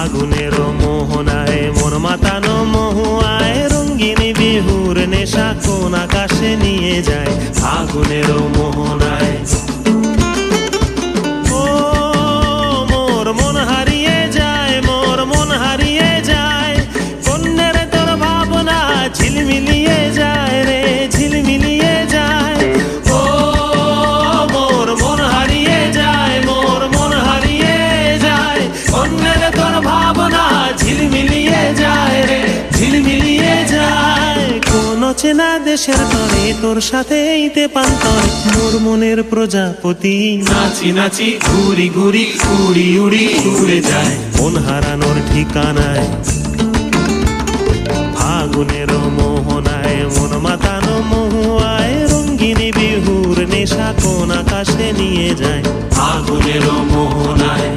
ফাগুনের মোহনায় মন মাতানো মহুয়ায় রঙিন বিহুর নেশা কোন আকাশে নিয়ে যায় ফাগুনের মোহনায়। ও মোর মন হারিয়ে যায়, মোর মন হারিয়ে যায়, কন্যের তোর ভাবনা ঝিলমিলিয়ে যায় রে ঝিলমিলিয়ে যায়। ও মোর মন হারিয়ে যায়, মোর মন হারিয়ে যায়, কন্যের তোর ভাবনা ঝিলমিলিয়ে যায় রে ঝিলমিলিয়ে যায়। কোন চেনা দেশের তরে তোর সাথে এইতে পান্তর মোর মনের প্রজাপতি নাচি নাচি ঘুরি ঘুরি উড়ি উড়ি উড়ে যায় মন হারানোর ঠিকানায়। ফাগুনের মোহনায় মন মাতানো মহুয়ায় রঙ্গিনী বিহুর নেশা কোন আকাশে নিয়ে যায় ফাগুনের মোহনায়।